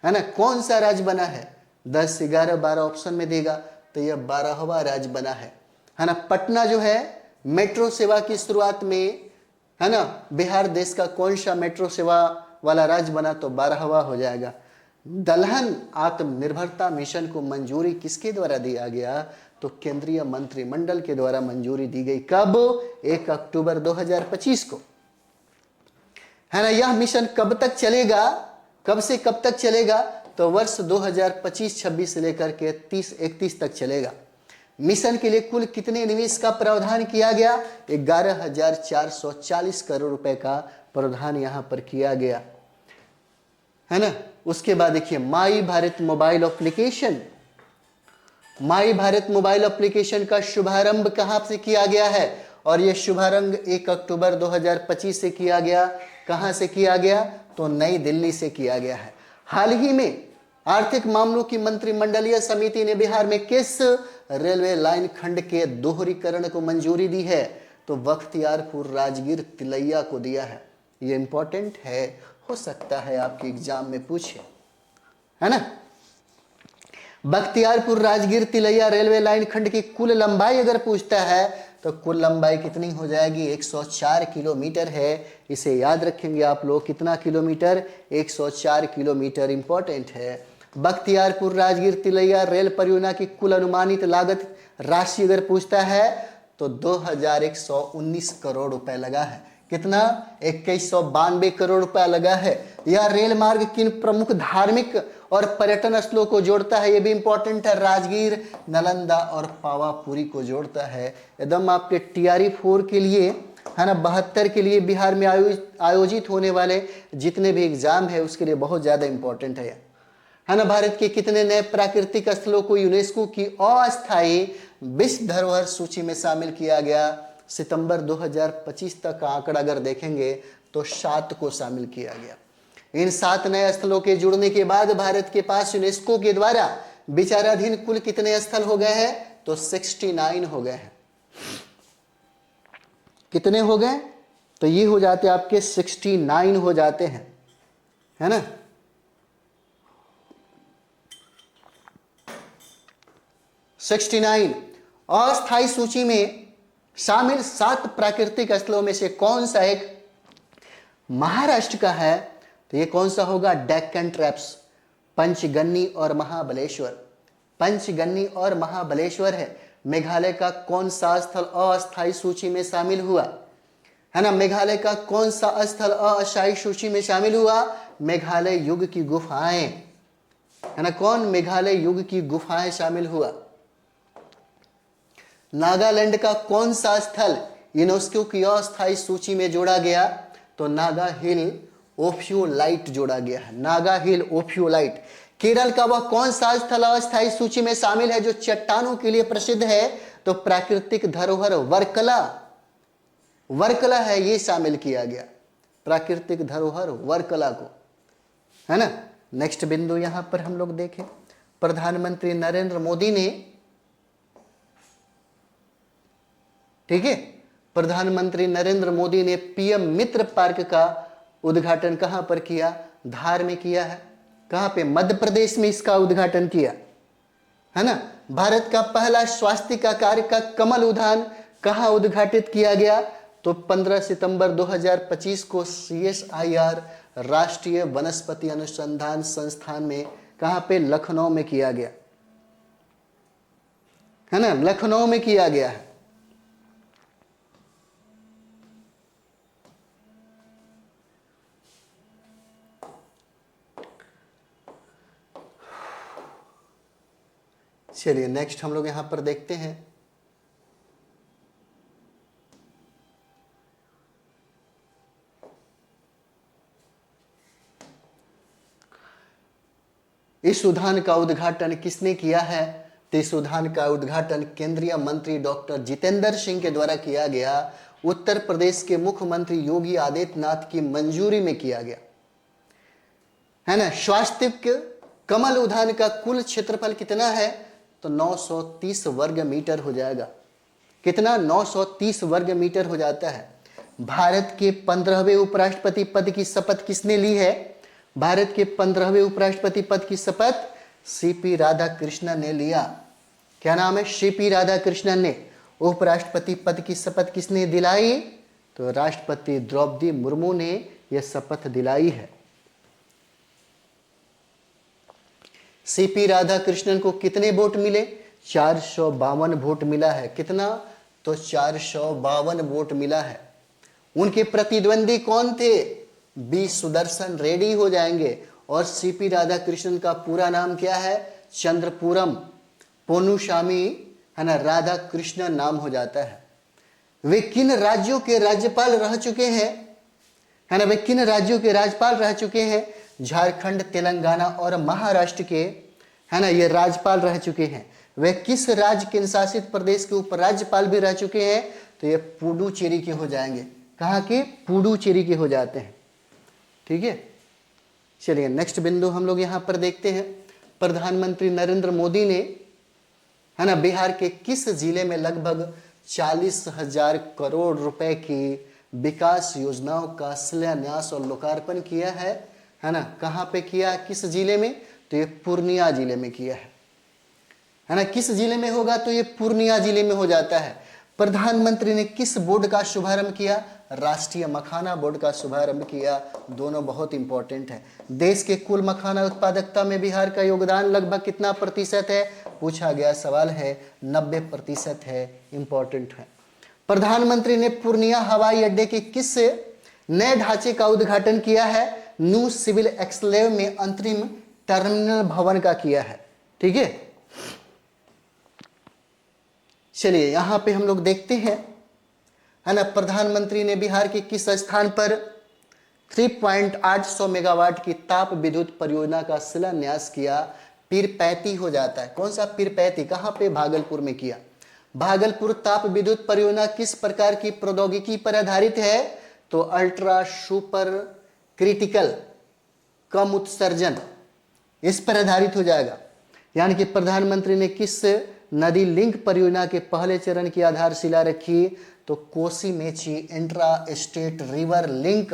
A: है ना। कौन सा राज्य बना है, 10, 11, 12 ऑप्शन में देगा, तो यह 12वां राज्य बना है ना। पटना जो है मेट्रो सेवा की शुरुआत में, है ना, बिहार देश का कौन सा मेट्रो सेवा वाला राज्य बना, तो 12वां हो जाएगा। दलहन आत्मनिर्भरता मिशन को मंजूरी किसके द्वारा दिया गया, तो केंद्रीय मंत्रिमंडल के द्वारा मंजूरी दी गई। कब, 1 अक्टूबर 2025 को, है ना। यह मिशन कब तक चलेगा, कब से कब तक चलेगा, तो वर्ष 2025-26 से लेकर के 30-31 तक चलेगा। मिशन के लिए कुल कितने निवेश का प्रावधान किया गया, 11,440 करोड़ रुपए का प्रावधान यहां पर किया गया, है ना। उसके बाद देखिए माई भारत मोबाइल एप्लीकेशन, माई भारत मोबाइल एप्लीकेशन का शुभारंभ कहां से किया गया है, और यह शुभारंभ 1 अक्टूबर 2025 से किया गया। कहां से किया गया, तो नई दिल्ली से किया गया है। हाल ही में आर्थिक मामलों की मंत्रिमंडलीय समिति ने बिहार में किस रेलवे लाइन खंड के दोहरीकरण को मंजूरी दी है, तो बख्तियारपुर राजगीर तिलैया को दिया है। ये इंपॉर्टेंट है, हो सकता है आपके एग्जाम में पूछे, है ना। बख्तियारपुर राजगीर तिलैया रेलवे लाइन खंड की कुल लंबाई अगर पूछता है, तो कुल लंबाई कितनी हो जाएगी, 104 किलोमीटर है। इसे याद रखेंगे आप लोग, कितना किलोमीटर, 104 किलोमीटर, इंपॉर्टेंट है। बख्तियारपुर राजगीर तिलैया रेल परियोजना की कुल अनुमानित लागत राशि अगर पूछता है, तो 2119 करोड़ रुपए लगा है। कितना, 2192 करोड़ रुपया लगा है। यह रेल मार्ग किन प्रमुख धार्मिक और पर्यटन स्थलों को जोड़ता है, यह भी इंपॉर्टेंट है। राजगीर, नालंदा और पावापुरी को जोड़ता है। एकदम आपके TRE 4 के लिए, है ना, 72 के लिए बिहार में आयोजित होने वाले जितने भी एग्जाम है उसके लिए बहुत ज्यादा इंपॉर्टेंट है ना। भारत के कितने नए प्राकृतिक स्थलों को यूनेस्को की अस्थायी विश्व धरोहर सूची में शामिल किया गया, सितंबर 2025 तक का आंकड़ा अगर देखेंगे तो 7 को शामिल किया गया। इन 7 नए स्थलों के जुड़ने के बाद भारत के पास यूनेस्को के द्वारा विचाराधीन कुल कितने स्थल हो गए हैं, तो 69 हो गए हैं। कितने हो गए, तो ये हो जाते आपके 69 हो जाते हैं, है ना। अस्थायी सूची में शामिल 7 प्राकृतिक स्थलों में से कौन सा एक महाराष्ट्र का है, तो ये कौन सा होगा, डेक्कन ट्रैप्स, पंचगन्नी और महाबलेश्वर। पंचगन्नी और महाबलेश्वर है। मेघालय का कौन सा स्थल अस्थायी सूची में शामिल हुआ, है ना। मेघालय का कौन सा स्थल अस्थायी सूची में शामिल हुआ, मेघालय युग की गुफाएं, है ना। कौन, मेघालय युग की गुफाएं शामिल हुआ। नागालैंड का कौन सा स्थल यूनेस्को की अस्थायी सूची में जोड़ा गया, तो नागा हिल ओफियोलाइट जोड़ा गया है, नागा हिल ओफियोलाइट। केरल का वह कौन सा स्थल अस्थायी सूची में शामिल है जो चट्टानों के लिए प्रसिद्ध है, तो प्राकृतिक धरोहर वर्कला, वर्कला है, ये शामिल किया गया, प्राकृतिक धरोहर वर्कला को, है ना। नेक्स्ट बिंदु यहां पर हम लोग देखें, प्रधानमंत्री नरेंद्र मोदी ने, ठीक है, प्रधानमंत्री नरेंद्र मोदी ने PM मित्र पार्क का उद्घाटन कहां पर किया, धार में किया है। कहां पे, मध्य प्रदेश में इसका उद्घाटन किया, है ना। भारत का पहला स्वास्थ्य का कार्य का कमल उद्यान कहां उद्घाटित किया गया, तो 15 सितंबर 2025 को CSIR राष्ट्रीय वनस्पति अनुसंधान संस्थान में कहाँ पे? लखनऊ में किया गया है ना, लखनऊ में किया गया है। चलिए नेक्स्ट हम लोग यहां पर देखते हैं। इस उद्यान का उद्घाटन किसने किया है? तो इस उद्यान का उद्घाटन केंद्रीय मंत्री डॉक्टर जितेंद्र सिंह के द्वारा किया गया। उत्तर प्रदेश के मुख्यमंत्री योगी आदित्यनाथ की मंजूरी में किया गया है ना। स्वास्तिक कमल उद्यान का कुल क्षेत्रफल कितना है? तो 930 वर्ग मीटर हो जाएगा। कितना? 930 वर्ग मीटर हो जाता है। भारत के 15वें उपराष्ट्रपति पद की शपथ किसने ली है? भारत के 15वें उपराष्ट्रपति पद की शपथ सीपी राधाकृष्णन ने लिया। क्या नाम है? सीपी राधाकृष्णन ने। उपराष्ट्रपति पद की शपथ किसने दिलाई? तो राष्ट्रपति द्रौपदी मुर्मू ने यह शपथ दिलाई है। सीपी राधाकृष्णन को कितने वोट मिले? 452 वोट मिला है। कितना? तो 452 वोट मिला है। उनके प्रतिद्वंदी कौन थे? बी सुदर्शन रेड्डी हो जाएंगे। और सीपी राधाकृष्णन का पूरा नाम क्या है? चंद्रपुरम पोनुशामी है ना, राधाकृष्णन नाम हो जाता है। वे किन राज्यों के राज्यपाल रह चुके हैं? है ना, वे किन राज्यों के राज्यपाल रह चुके हैं? झारखंड, तेलंगाना और महाराष्ट्र के है ना, ये राज्यपाल रह चुके हैं। वे किस राज्य केंद्र शासित प्रदेश के उपराज्यपाल भी रह चुके हैं? तो ये पुडुचेरी के हो जाएंगे। कहाँ के? पुडुचेरी के हो जाते हैं। ठीक है, चलिए नेक्स्ट बिंदु हम लोग यहां पर देखते हैं। प्रधानमंत्री नरेंद्र मोदी ने है ना, बिहार के किस जिले में लगभग 40,000 करोड़ रुपए की विकास योजनाओं का शिलान्यास और लोकार्पण किया है ना। कहाँ पे किया? किस जिले में? तो ये पूर्णिया जिले में किया है ना। किस जिले में होगा? तो ये पूर्णिया जिले में हो जाता है। प्रधानमंत्री ने किस बोर्ड का शुभारंभ किया? राष्ट्रीय मखाना बोर्ड का शुभारंभ किया। दोनों बहुत इंपॉर्टेंट है। देश के कुल मखाना उत्पादकता में बिहार का योगदान लगभग कितना प्रतिशत है? पूछा गया सवाल है। 90% है। इंपॉर्टेंट है। प्रधानमंत्री ने पूर्णिया हवाई अड्डे के किस नए ढांचे का उद्घाटन किया है? न्यू सिविल एक्सलेव में अंतरिम टर्मिनल भवन का किया है। ठीक है, चलिए यहां पे हम लोग देखते हैं है ना। प्रधानमंत्री ने बिहार के किस स्थान पर 3.800 मेगावाट की ताप विद्युत परियोजना का शिलान्यास किया? पीरपैंती हो जाता है। कौन सा? पीरपैंती। कहां पे? भागलपुर में किया। भागलपुर ताप विद्युत परियोजना किस प्रकार की प्रौद्योगिकी पर आधारित है? तो अल्ट्रा सुपर क्रिटिकल कम उत्सर्जन, इस पर आधारित हो जाएगा। यानी कि प्रधानमंत्री ने किस नदी लिंक परियोजना के पहले चरण की आधारशिला रखी? तो Kosi Mechi intra state river link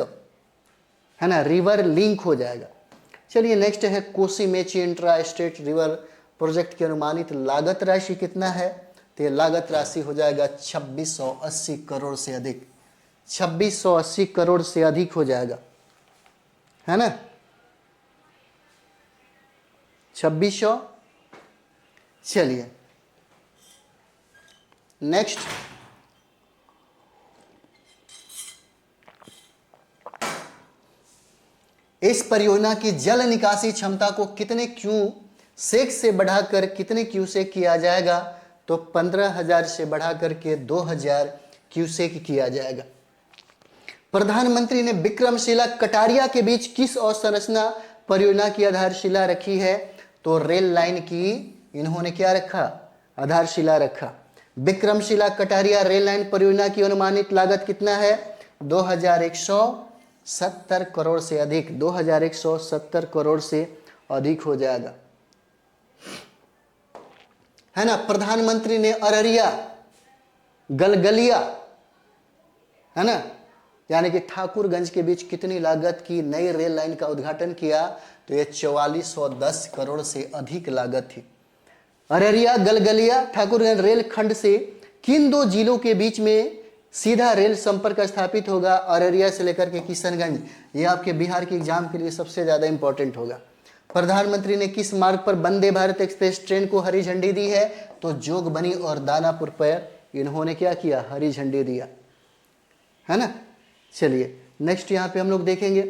A: है ना, रिवर लिंक हो जाएगा। चलिए नेक्स्ट है Kosi Mechi intra state river project की अनुमानित लागत राशि कितना है? तो ये लागत राशि हो जाएगा 2680 करोड़ से अधिक। 2680 करोड़ से अधिक हो जाएगा है ना, 2600। चलिए नेक्स्ट, इस परियोजना की जल निकासी क्षमता को कितने क्यूसेक से बढ़ाकर कितने क्यूसेक किया जाएगा? तो 15,000 से बढ़ाकर के 2,000 क्यूसेक किया जाएगा। प्रधानमंत्री ने विक्रमशिला कटारिया के बीच किस अवसंरचना परियोजना की आधारशिला रखी है? तो रेल लाइन की इन्होंने क्या रखा? आधारशिला रखा। विक्रमशिला कटारिया रेल लाइन परियोजना की अनुमानित लागत कितना है? 2170 करोड़ से अधिक। 2170 करोड़ से अधिक हो जाएगा है ना। प्रधानमंत्री ने अररिया गलगलिया है ना, यानी कि ठाकुरगंज के बीच कितनी लागत की नई रेल लाइन का उद्घाटन किया? तो ये 4410 करोड़ से अधिक लागत थी। अररिया गलगलिया ठाकुरगंज रेल खंड से किन दो जिलों के बीच में सीधा रेल संपर्क स्थापित होगा? अररिया से लेकर के किशनगंज। ये आपके बिहार के एग्जाम के लिए सबसे ज्यादा इंपॉर्टेंट होगा। प्रधानमंत्री ने किस मार्ग पर वंदे भारत एक्सप्रेस ट्रेन को हरी झंडी दी है? तो जोगबनी और दानापुर पर इन्होंने क्या किया? हरी झंडी दिया, है ना। चलिए नेक्स्ट यहाँ पे हम लोग देखेंगे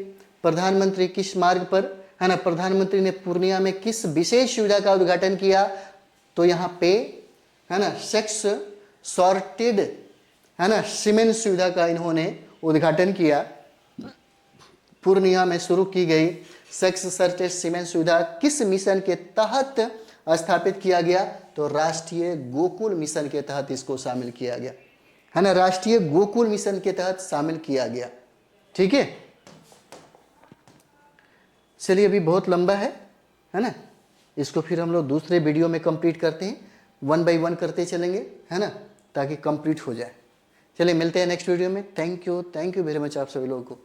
A: प्रधानमंत्री किस मार्ग पर, है ना, प्रधानमंत्री ने पूर्णिया में किस विशेष सुविधा का उद्घाटन किया? तो यहाँ पे, है ना, सेक्स सॉर्टेड, है ना, सीमेंट सुविधा का इन्होंने उद्घाटन किया। पूर्णिया में शुरू की गई सेक्स सॉर्टेड सीमेंट सुविधा किस मिशन के तहत स्थापित किया गया? तो राष्ट्रीय गोकुल मिशन के तहत इसको शामिल किया गया, है ना, राष्ट्रीय गोकुल मिशन के तहत शामिल किया गया। ठीक है, चलिए अभी बहुत लंबा है ना, इसको फिर हम लोग दूसरे वीडियो में कंप्लीट करते हैं, 1 बाय 1 करते चलेंगे, है ना, ताकि कंप्लीट हो जाए। चलिए मिलते हैं नेक्स्ट वीडियो में। थैंक यू वेरी मच आप सभी लोगों को।